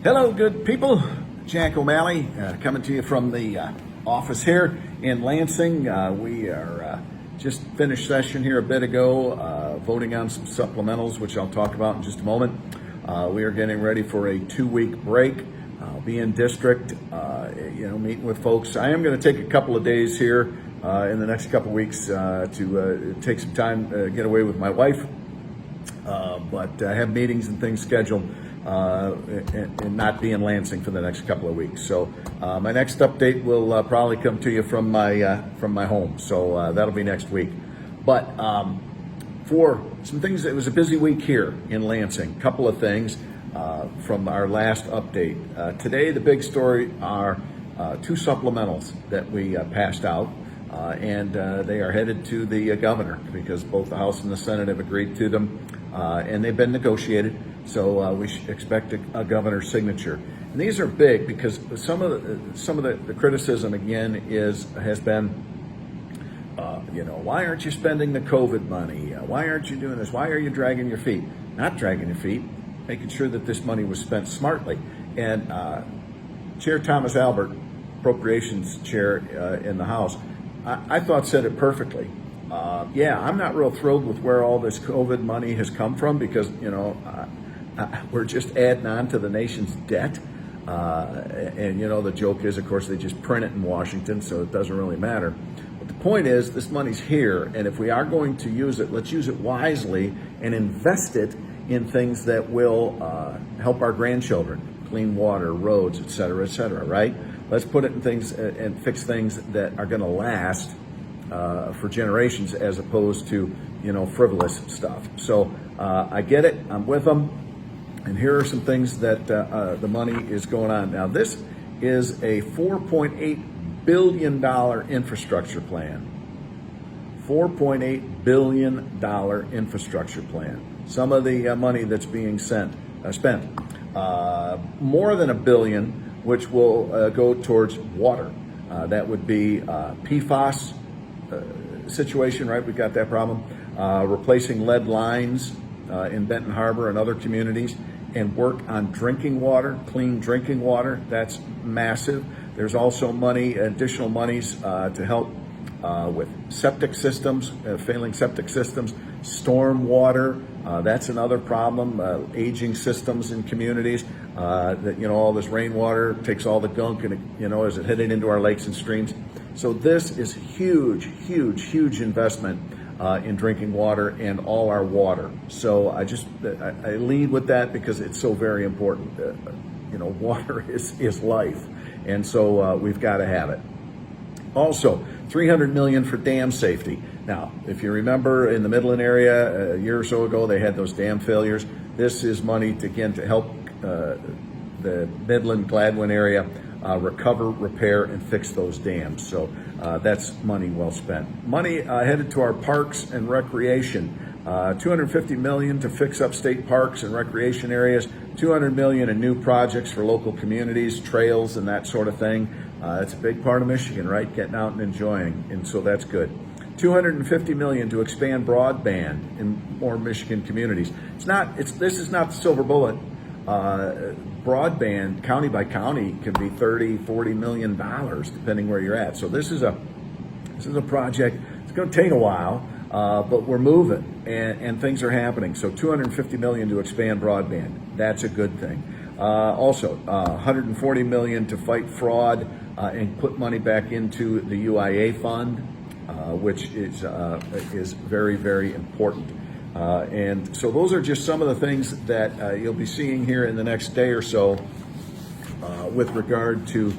Hello, good people. Jack O'Malley coming to you from the office here in Lansing. We are just finished session here a bit ago, voting on some supplementals, which I'll talk about in just a moment. We are getting ready for a 2-week break. I'll be in district, meeting with folks. I am going to take a couple of days here in the next couple of weeks to take some time, get away with my wife, but I have meetings and things scheduled. And not be in Lansing for the next couple of weeks. So my next update will probably come to you from my home. So that'll be next week. But for some things, it was a busy week here in Lansing. Couple of things from our last update. Today, the big story are 2 supplementals that we passed out. And they are headed to the governor because both the House and the Senate have agreed to them, and they've been negotiated. So we expect a governor's signature. And these are big because some of the criticism again has been, why aren't you spending the COVID money? Why aren't you doing this? Why are you dragging your feet? Not dragging your feet, making sure that this money was spent smartly. And Chair Thomas Albert, Appropriations Chair in the House, I thought said it perfectly. I'm not real thrilled with where all this COVID money has come from because, we're just adding on to the nation's debt. And the joke is, of course, they just print it in Washington, so it doesn't really matter. But the point is, this money's here, and if we are going to use it, let's use it wisely and invest it in things that will help our grandchildren, clean water, roads, et cetera, right? Let's put it in things and fix things that are going to last for generations as opposed to, frivolous stuff. So I get it. I'm with them. And here are some things that the money is going on. Now, this is a $4.8 billion infrastructure plan. $4.8 billion infrastructure plan. Some of the money that's being spent. More than $1 billion, which will go towards water. That would be PFAS situation, right? We've got that problem. Replacing lead lines in Benton Harbor and other communities, and work on drinking water, clean drinking water. That's massive. There's also additional monies to help with septic systems, failing septic systems, storm water. That's another problem. Aging systems in communities. All this rainwater takes all the gunk and as it headed into our lakes and streams. So this is huge investment in drinking water and all our water. So I lead with that because it's so very important. Water is life, and so we've got to have it. Also, $300 million for dam safety. Now, if you remember, in the Midland area a year or so ago, they had those dam failures. This is money to help the Midland Gladwin area recover, repair, and fix those dams. So that's money well spent. Money headed to our parks and recreation. $250 million to fix up state parks and recreation areas. $200 million in new projects for local communities, trails, and that sort of thing. That's a big part of Michigan, right? Getting out and enjoying, and so that's good. $250 million to expand broadband in more Michigan communities. This is not the silver bullet. Broadband, county by county, can be $30-40 million depending where you're at. So this is a project. It's going to take a while, but we're moving and things are happening. So $250 million to expand broadband. That's a good thing. Also, $140 million to fight fraud and put money back into the UIA fund, which is very, very important. And so those are just some of the things that you'll be seeing here in the next day or so with regard to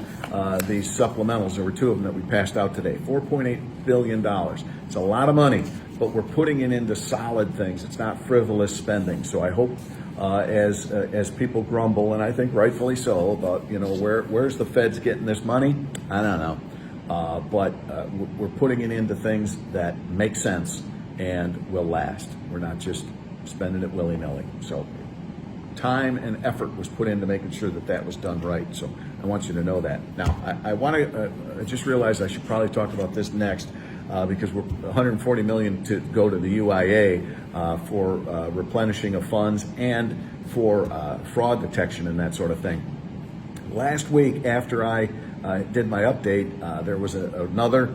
these supplementals. There were 2 of them that we passed out today. $4.8 billion. It's a lot of money, but we're putting it into solid things. It's not frivolous spending. So I hope as people grumble, and I think rightfully so, about where's the feds getting this money? I don't know. But we're putting it into things that make sense and will last. We're not just spending it willy-nilly. So time and effort was put into making sure that was done right. So I want you to know that. Now, I want to, I just realized I should probably talk about this next. because we're 140 million to go to the UIA for replenishing of funds and for fraud detection and that sort of thing. Last week, after I did my update, there was another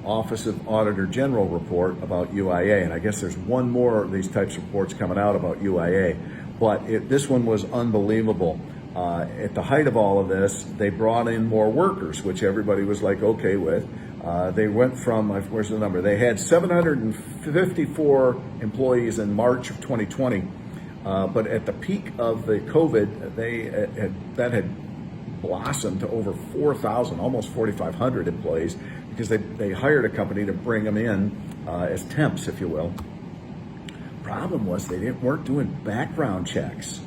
Office of Auditor General report about UIA, and I guess there's one more of these types of reports coming out about UIA, but this one was unbelievable. At the height of all of this, they brought in more workers, which everybody was like okay with. They went from, where's the number? They had 754 employees in March of 2020, but at the peak of the COVID, that had blossomed to over 4,000, almost 4,500 employees, because they hired a company to bring them in as temps, if you will. Problem was they weren't doing background checks.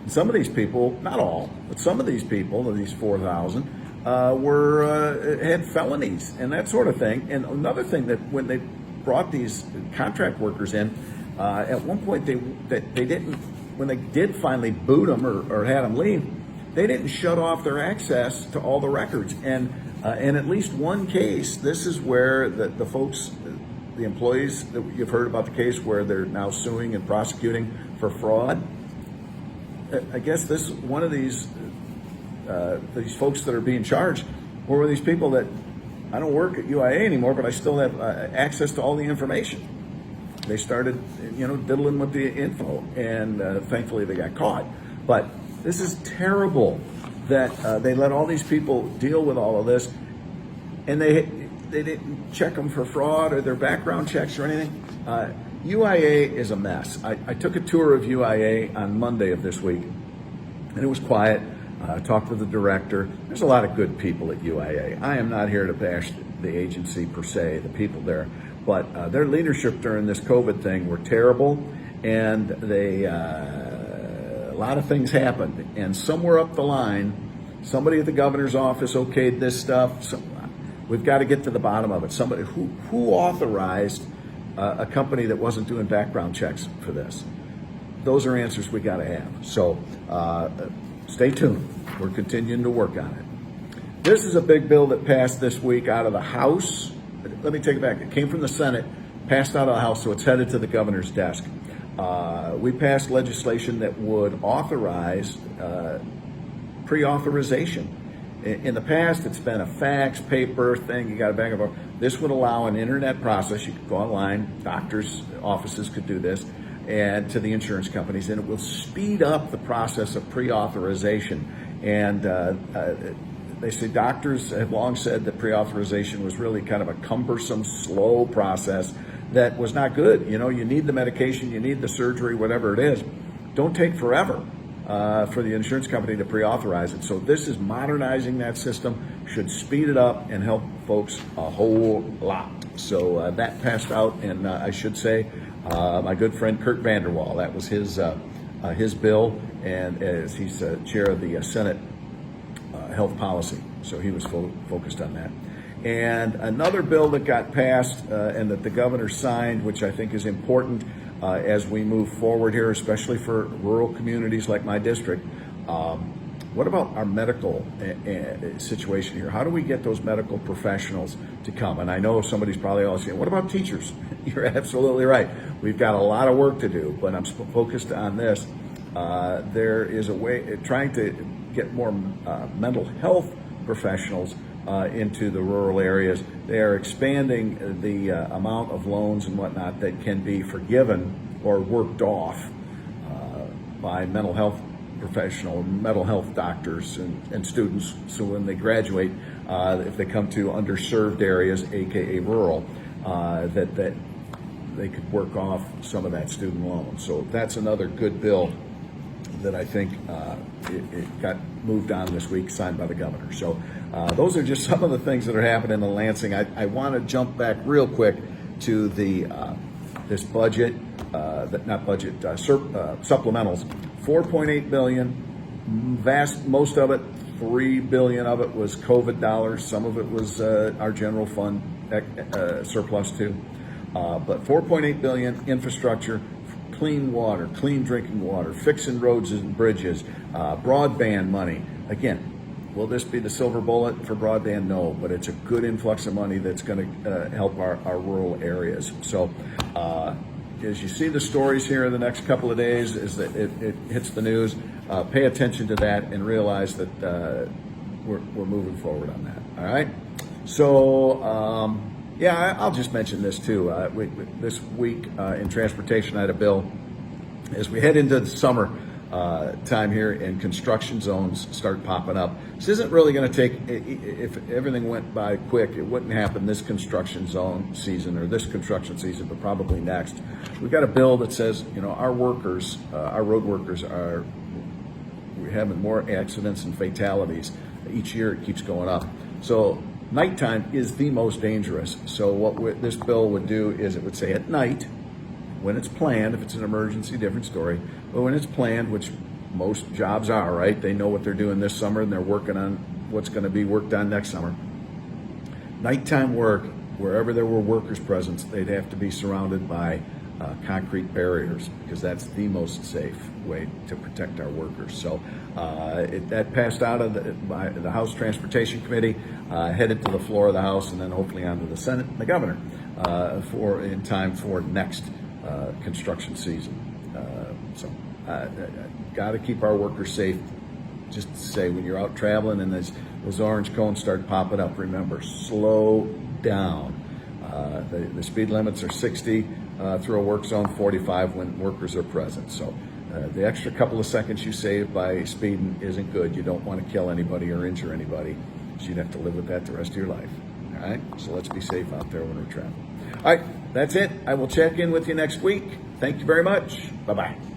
Some of these people, not all, but some of these people, these 4,000, had felonies and that sort of thing. And another thing, that when they brought these contract workers in, at one point they didn't, when they did finally boot them or had them leave, they didn't shut off their access to all the records. And in at least one case, this is where the folks, the employees that you've heard about the case where they're now suing and prosecuting for fraud. I guess this one of these folks that are being charged were these people that, I don't work at UIA anymore, but I still have access to all the information. They started, diddling with the info, and thankfully they got caught. But this is terrible that they let all these people deal with all of this, and they didn't check them for fraud or their background checks or anything. UIA is a mess. I took a tour of UIA on Monday of this week, and it was quiet. I talked with the director. There's a lot of good people at UIA. I am not here to bash the agency per se, the people there, but their leadership during this COVID thing were terrible, and a lot of things happened. And somewhere up the line, somebody at the governor's office okayed this stuff. So we've got to get to the bottom of it. Somebody who authorized a company that wasn't doing background checks for this? Those are answers we got to have. So stay tuned. We're continuing to work on it. This is a big bill that passed this week out of the House. Let me take it back. It came from the Senate, passed out of the House, so it's headed to the governor's desk. We passed legislation that would authorize pre-authorization. In the past, it's been a fax, paper thing. You got to back up. This would allow an internet process. You could go online. Doctors' offices could do this, and to the insurance companies, and it will speed up the process of pre-authorization. And they say doctors have long said that pre-authorization was really kind of a cumbersome, slow process that was not good. You need the medication, you need the surgery, whatever it is. Don't take forever for the insurance company to pre-authorize it. So this is modernizing that system, should speed it up and help folks a whole lot. So that passed out, and I should say my good friend Kurt Vanderwall, that was his bill, and as he's chair of the Senate Health Policy, so he was focused on that. And another bill that got passed and that the governor signed, which I think is important as we move forward here, especially for rural communities like my district. What about our medical situation here? How do we get those medical professionals to come? And I know somebody's probably all saying, what about teachers? You're absolutely right. We've got a lot of work to do, but I'm focused on this. There is a way, trying to get more mental health professionals into the rural areas. They are expanding the amount of loans and whatnot that can be forgiven or worked off by mental health doctors and students. So when they graduate, if they come to underserved areas, aka rural, that they could work off some of that student loan. So that's another good bill that I think it got moved on this week, signed by the governor. So those are just some of the things that are happening in Lansing. I want to jump back real quick to the this budget, supplementals. $4.8 billion, most of it, $3 billion of it was COVID dollars. Some of it was our general fund surplus too. But $4.8 billion infrastructure, clean water, clean drinking water, fixing roads and bridges, broadband money. Again, Will this be the silver bullet for broadband? No, but it's a good influx of money that's going to help our rural areas. So as you see the stories here in the next couple of days, as it hits the news, pay attention to that and realize that we're moving forward on that. All right. So yeah, I'll just mention this too. This week in transportation, I had a bill as we head into the summer time here and construction zones start popping up. This isn't really going to take, if everything went by quick, it wouldn't happen this construction zone season or this construction season, but probably next. We've got a bill that says, our workers, our road workers we're having more accidents and fatalities. Each year it keeps going up. So nighttime is the most dangerous. So what this bill would do is it would say at night, when it's planned, if it's an emergency, different story, but when it's planned, which most jobs are, right? They know what they're doing this summer and they're working on what's going to be worked on next summer. Nighttime work, wherever there were workers present, they'd have to be surrounded by concrete barriers because that's the most safe way to protect our workers. So that passed out of by the House Transportation Committee, headed to the floor of the House, and then hopefully onto the Senate and the governor in time for next construction season. So got to keep our workers safe. Just to say, when you're out traveling and those orange cones start popping up, remember, slow down. The speed limits are 60 through a work zone, 45 when workers are present. So the extra couple of seconds you save by speeding isn't good. You don't want to kill anybody or injure anybody. So you'd have to live with that the rest of your life. All right? So let's be safe out there when we're traveling. All right, that's it. I will check in with you next week. Thank you very much. Bye-bye.